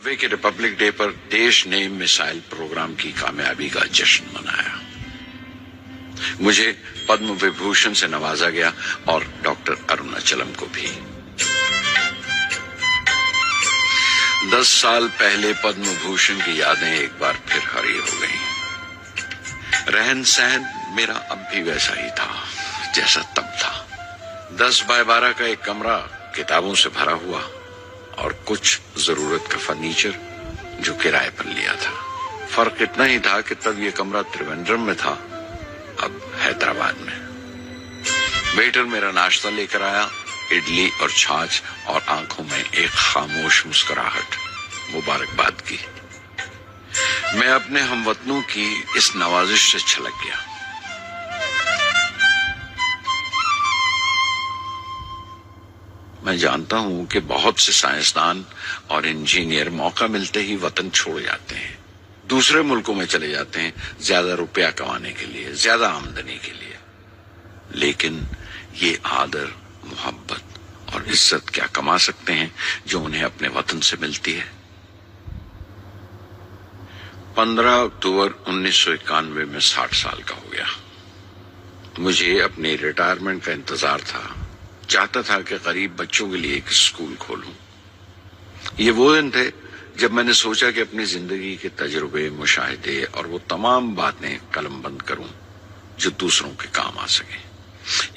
1990 के Republic day पर देश ने मिसाइल प्रोग्राम की कामयाबी का जश्न मनाया। मुझे पद्म विभूषण से नवाजा गया और डॉक्टर अरुणाचलम को भी। 10 साल पहले पद्म भूषण की यादें एक बार फिर हरी हो गईं। रहन सहन मेरा अब भी वैसा ही था जैसा तब था। 10 बाय 12 का एक कमरा किताबों से भरा हुआ और कुछ जरूरत का फर्नीचर जो किराए पर लिया था। फर्क इतना ही था कि तब ये कमरा त्रिवेंद्रम में था, अब हैदराबाद में। वेटर मेरा नाश्ता लेकर आया, इडली और छाछ, और आंखों में एक खामोश मुस्कुराहट, मुबारकबाद की। मैं अपने हमवतनों की इस नवाजिश से छलक गया। मैं जानता हूं कि बहुत से साइंसदान और इंजीनियर मौका मिलते ही वतन छोड़ जाते हैं, दूसरे मुल्कों में चले जाते हैं ज्यादा रुपया कमाने के लिए, ज्यादा आमदनी के लिए। लेकिन ये आदर, मोहब्बत और इज्जत क्या कमा सकते हैं जो उन्हें अपने वतन से मिलती है। 15 अक्टूबर 1991 में 60 साल का हो गया। मुझे अपने रिटायरमेंट का इंतजार था। चाहता था कि गरीब बच्चों के लिए एक स्कूल खोलूं। ये वो दिन थे जब मैंने सोचा कि अपनी जिंदगी के तजुर्बे, मुशाहिदे और वो तमाम बातें कलमबंद करूं जो दूसरों के काम आ सके।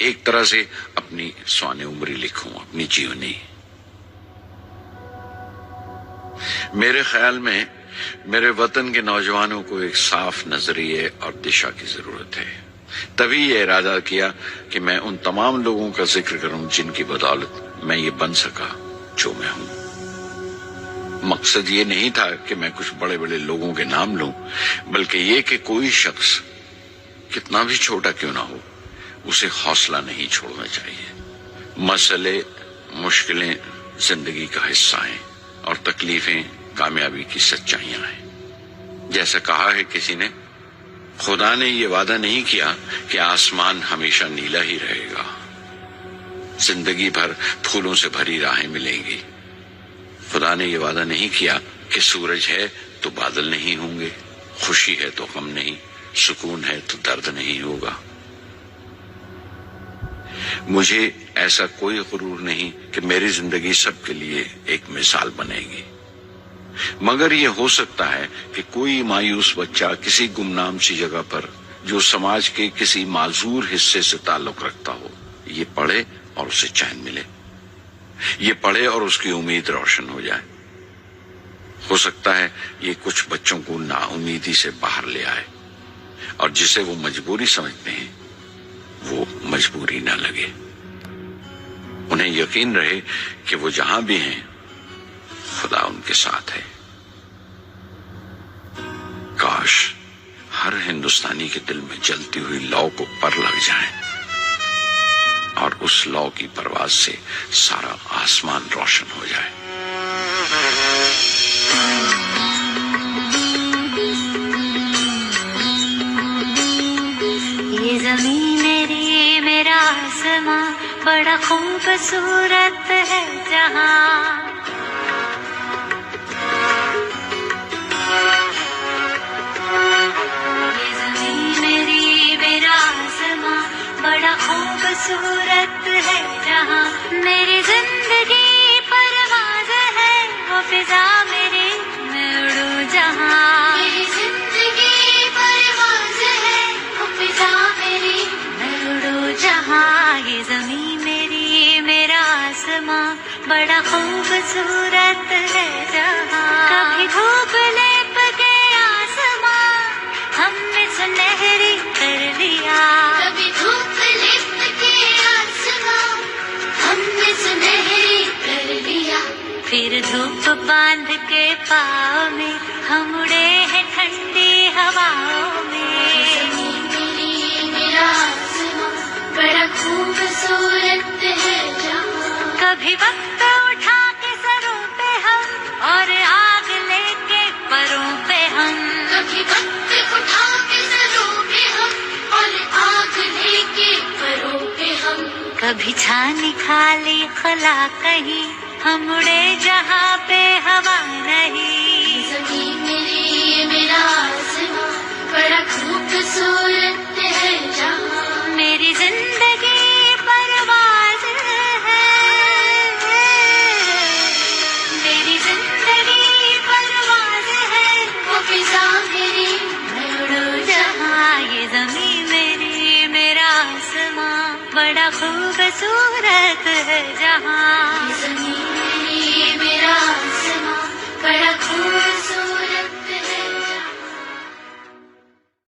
एक तरह से अपनी स्वाने उम्री लिखूं, अपनी जीवनी। मेरे ख्याल में मेरे वतन के नौजवानों को एक साफ नजरिए और दिशा की जरूरत है। तभी ये इरादा किया कि मैं उन तमाम लोगों का जिक्र करूं जिनकी बदौलत मैं ये बन सका जो मैं हूं। मकसद ये नहीं था कि मैं कुछ बड़े बड़े लोगों के नाम लूं, बल्कि ये कि कोई शख्स कितना भी छोटा क्यों ना हो, उसे हौसला नहीं छोड़ना चाहिए। मसले, मुश्किलें जिंदगी का हिस्सा हैं और तकलीफें कामयाबी की सच्चाइयां हैं। जैसा कहा है किसी ने, खुदा ने ये वादा नहीं किया कि आसमान हमेशा नीला ही रहेगा, जिंदगी भर फूलों से भरी राहें मिलेंगी। खुदा ने ये वादा नहीं किया कि सूरज है तो बादल नहीं होंगे, खुशी है तो गम नहीं, सुकून है तो दर्द नहीं होगा। मुझे ऐसा कोई गुरूर नहीं कि मेरी जिंदगी सबके लिए एक मिसाल बनेगी, मगर ये हो सकता है कि कोई मायूस बच्चा किसी गुमनाम सी जगह पर जो समाज के किसी माजूर हिस्से से ताल्लुक रखता हो, ये पढ़े और उसे चैन मिले। ये पढ़े और उसकी उम्मीद रोशन हो जाए। हो सकता है ये कुछ बच्चों को नाउमीदी से बाहर ले आए और जिसे वो मजबूरी समझते हैं वो मजबूरी ना लगे। उन्हें यकीन रहे कि वो जहां भी हैं खुदा उनके साथ है। काश हर हिंदुस्तानी के दिल में जलती हुई लौ को पर लग जाए और उस लौ की परवाज से सारा आसमान रोशन हो जाए। ये ज़मीन मेरी, मेरा आसमां, बड़ा खूबसूरत है जहां। बड़ा खूबसूरत है जहां, मेरी जिंदगी परवाज़ है, वो फिजा मेरी, मैं उड़ूं जहां। मेरी जिंदगी परवाज़ है, वो फिजा मेरी, मैं उड़ूं जहां। ये ज़मीन मेरी, मेरा आसमां, बड़ा खूबसूरत है जहां। कभी धूप लेप के आसमां हमने सुनहरी कर लिया, कभी धूप फिर धूप बांध के पाँव में हम उड़े हैं ठंडी हवाओं में। ज़मीन मेरी, मेरा आसमां, बड़ा खूबसूरत है जहां। कभी वक्त उठा के सरों पे हम और आग लेके परों पे हम, कभी वक्त उठा के सरों पे हम और आग लेके परों पे हम। कभी छानी खाली खला कहीं हम उड़े जहां पे हवा नहीं। بڑا خوبصورت ہے جہاں.